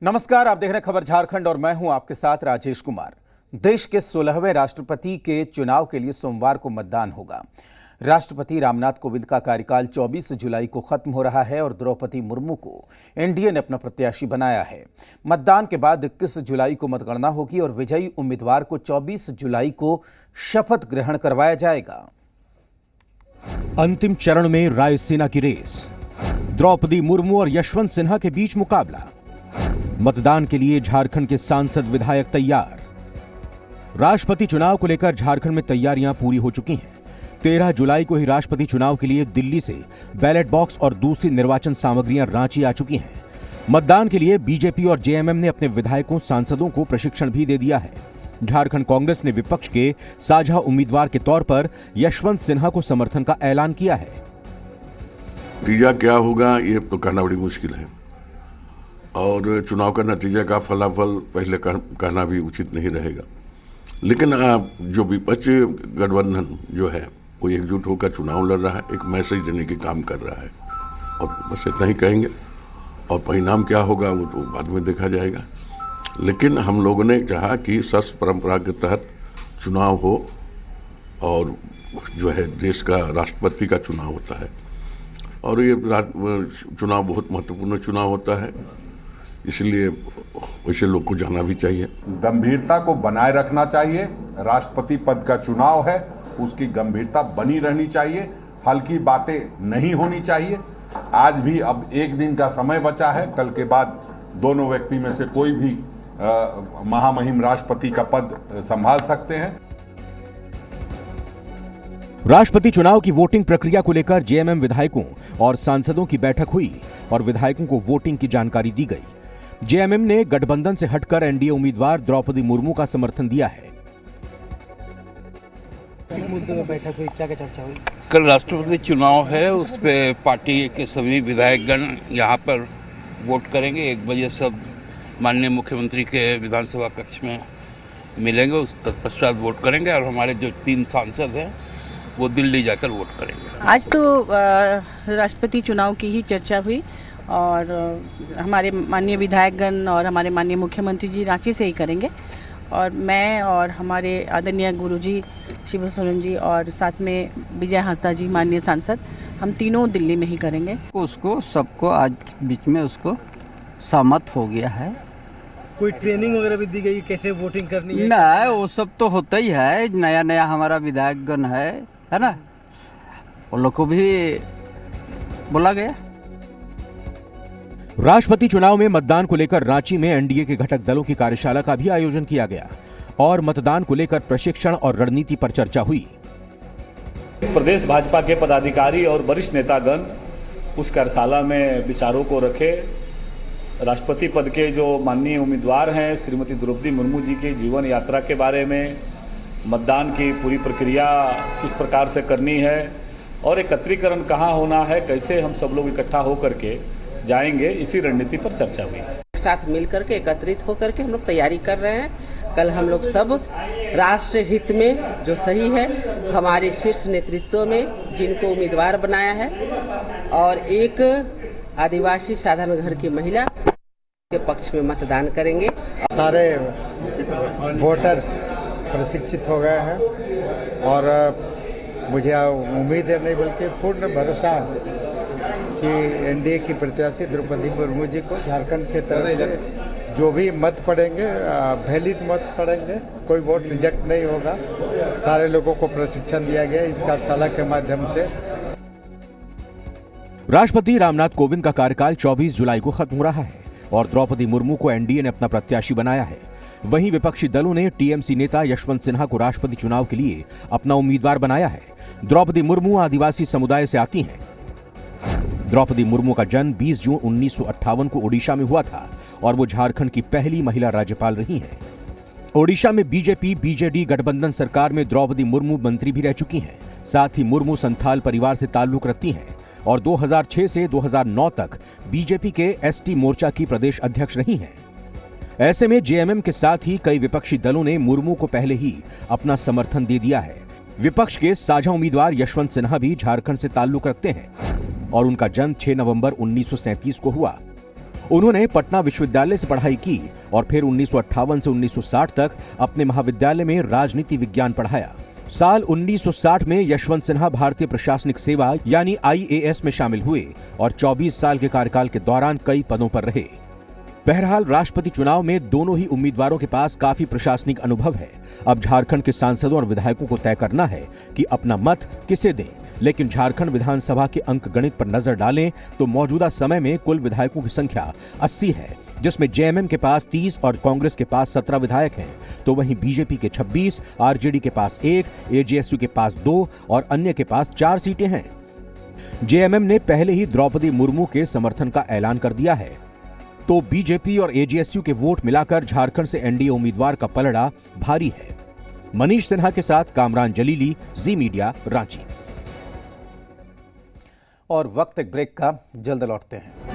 नमस्कार, आप देख रहे हैं खबर झारखंड और मैं हूं आपके साथ राजेश कुमार। देश के 16वें राष्ट्रपति के चुनाव के लिए सोमवार को मतदान होगा। राष्ट्रपति रामनाथ कोविंद का कार्यकाल 24 जुलाई को खत्म हो रहा है और द्रौपदी मुर्मू को एनडीए ने अपना प्रत्याशी बनाया है। मतदान के बाद 21 जुलाई को मतगणना होगी और विजयी उम्मीदवार को 24 जुलाई को शपथ ग्रहण करवाया जाएगा। अंतिम चरण में रायसीना की रेस, द्रौपदी मुर्मू और यशवंत सिन्हा के बीच मुकाबला। मतदान के लिए झारखंड के सांसद विधायक तैयार। राष्ट्रपति चुनाव को लेकर झारखंड में तैयारियां पूरी हो चुकी हैं। 13 जुलाई को ही राष्ट्रपति चुनाव के लिए दिल्ली से बैलेट बॉक्स और दूसरी निर्वाचन सामग्रियां रांची आ चुकी हैं। मतदान के लिए बीजेपी और जेएमएम ने अपने विधायकों सांसदों को प्रशिक्षण भी दे दिया है। झारखंड कांग्रेस ने विपक्ष के साझा उम्मीदवार के तौर पर यशवंत सिन्हा को समर्थन का ऐलान किया है। नतीजा क्या होगा ये तो कहना बड़ी मुश्किल है और चुनाव का नतीजा का फलाफल पहले कहना भी उचित नहीं रहेगा। लेकिन जो विपक्ष गठबंधन जो है वो एकजुट होकर चुनाव लड़ रहा है, एक मैसेज देने के काम कर रहा है और बस इतना ही कहेंगे और परिणाम क्या होगा वो तो बाद में देखा जाएगा। लेकिन हम लोगों ने चाहा कि सस परंपरा के तहत चुनाव हो और जो है देश का राष्ट्रपति का चुनाव होता है और ये चुनाव बहुत महत्वपूर्ण चुनाव होता है, इसलिए वैसे लोग को जाना भी चाहिए। गंभीरता को बनाए रखना चाहिए। राष्ट्रपति पद का चुनाव है, उसकी गंभीरता बनी रहनी चाहिए, हल्की बातें नहीं होनी चाहिए। आज भी अब एक दिन का समय बचा है, कल के बाद दोनों व्यक्ति में से कोई भी महामहिम राष्ट्रपति का पद संभाल सकते हैं। राष्ट्रपति चुनाव की वोटिंग प्रक्रिया को लेकर जेएमएम विधायकों और सांसदों की बैठक हुई और विधायकों को वोटिंग की जानकारी दी गई। जेएमएम ने गठबंधन से हटकर एनडीए उम्मीदवार द्रौपदी मुर्मू का समर्थन दिया है। मुद्दे में बैठक हुई, क्या चर्चा हुई? कल राष्ट्रपति चुनाव है, उस पे पार्टी के सभी विधायकगण यहाँ पर वोट करेंगे। 1 बजे सब माननीय मुख्यमंत्री के विधानसभा कक्ष में मिलेंगे, उस तत्पश्चात वोट करेंगे और हमारे जो 3 सांसद हैं वो दिल्ली जाकर वोट करेंगे। आज तो राष्ट्रपति चुनाव की ही चर्चा हुई और हमारे माननीय विधायकगण और हमारे माननीय मुख्यमंत्री जी रांची से ही करेंगे और मैं और हमारे आदरणीय गुरुजी शिबू सोरेन जी और साथ में विजय हांसदा जी माननीय सांसद, हम तीनों दिल्ली में ही करेंगे। उसको सबको आज बीच में उसको सहमत हो गया है। कोई ट्रेनिंग वगैरह भी दी गई कैसे वोटिंग करनी है? नहीं, वो सब तो होता ही है। नया नया हमारा विधायकगण है ना, वो लोग को भी बोला गया। राष्ट्रपति चुनाव में मतदान को लेकर रांची में एनडीए के घटक दलों की कार्यशाला का भी आयोजन किया गया और मतदान को लेकर प्रशिक्षण और रणनीति पर चर्चा हुई। प्रदेश भाजपा के पदाधिकारी और वरिष्ठ नेतागण उस कार्यशाला में विचारों को रखे। राष्ट्रपति पद के जो माननीय उम्मीदवार हैं श्रीमती द्रौपदी मुर्मू जी के जीवन यात्रा के बारे में, मतदान की पूरी प्रक्रिया किस प्रकार से करनी है और एकत्रीकरण कहाँ होना है, कैसे हम सब लोग इकट्ठा होकर के जाएंगे, इसी रणनीति पर चर्चा हुई। एक साथ मिलकर के एकत्रित होकर के हम लोग तैयारी कर रहे हैं। कल हम लोग सब राष्ट्र हित में जो सही है हमारे शीर्ष नेतृत्व में जिनको उम्मीदवार बनाया है और एक आदिवासी साधारण घर की महिला के पक्ष में मतदान करेंगे। सारे वोटर्स प्रशिक्षित हो गए हैं और मुझे उम्मीद है नहीं बल्कि पूर्ण भरोसा कि एनडीए की प्रत्याशी द्रौपदी मुर्मू जी को झारखंड के तरफ से जो भी मत पड़ेंगे वैलिड मत पड़ेंगे, कोई वोट रिजेक्ट नहीं होगा। सारे लोगों को प्रशिक्षण दिया गया इस कार्यशाला के माध्यम से। राष्ट्रपति रामनाथ कोविंद का कार्यकाल 24 जुलाई को खत्म हो रहा है और द्रौपदी मुर्मू को एनडीए ने अपना प्रत्याशी बनाया है। वहीं विपक्षी दलों ने टीएमसी नेता यशवंत सिन्हा को राष्ट्रपति चुनाव के लिए अपना उम्मीदवार बनाया है। द्रौपदी मुर्मू आदिवासी समुदाय से आती हैं। द्रौपदी मुर्मू का जन्म 20 जून 1958 को ओडिशा में हुआ था और वो झारखंड की पहली महिला राज्यपाल रही हैं। ओडिशा में बीजेपी-बीजेडी गठबंधन सरकार में द्रौपदी मुर्मू मंत्री भी रह चुकी हैं। साथ ही मुर्मू संथाल परिवार से ताल्लुक रखती हैं और 2006 से 2009 तक बीजेपी के एसटी मोर्चा की प्रदेश अध्यक्ष रही हैं। ऐसे में जेएमएम के साथ ही कई विपक्षी दलों ने मुर्मू को पहले ही अपना समर्थन दे दिया है। विपक्ष के साझा उम्मीदवार यशवंत सिन्हा भी झारखंड से ताल्लुक रखते हैं और उनका जन्म 6 नवंबर 1937 को हुआ। उन्होंने पटना विश्वविद्यालय से पढ़ाई की और फिर 1958 से 1960 तक अपने महाविद्यालय में राजनीति विज्ञान पढ़ाया। साल 1960 में यशवंत सिन्हा भारतीय प्रशासनिक सेवा यानी IAS में शामिल हुए और 24 साल के कार्यकाल के दौरान कई पदों पर रहे। बहरहाल राष्ट्रपति चुनाव में दोनों ही उम्मीदवारों के पास काफी प्रशासनिक अनुभव है। अब झारखंड के सांसदों और विधायकों को तय करना है कि अपना मत किसे दें। लेकिन झारखंड विधानसभा के अंक गणित पर नजर डालें तो मौजूदा समय में कुल विधायकों की संख्या 80 है, जिसमें JMM के पास 30 और कांग्रेस के पास 17 विधायक हैं, तो वहीं बीजेपी के 26, RJD के पास 1, AJSU के पास 2 और अन्य के पास 4 सीटें हैं। JMM ने पहले ही द्रौपदी मुर्मू के समर्थन का ऐलान कर दिया है, तो बीजेपी और AJSU के वोट मिलाकर झारखंड से NDA उम्मीदवार का पलड़ा भारी है। मनीष सिन्हा के साथ कामरान जलीली, जी मीडिया, रांची। और वक्त एक ब्रेक का, जल्द लौटते हैं।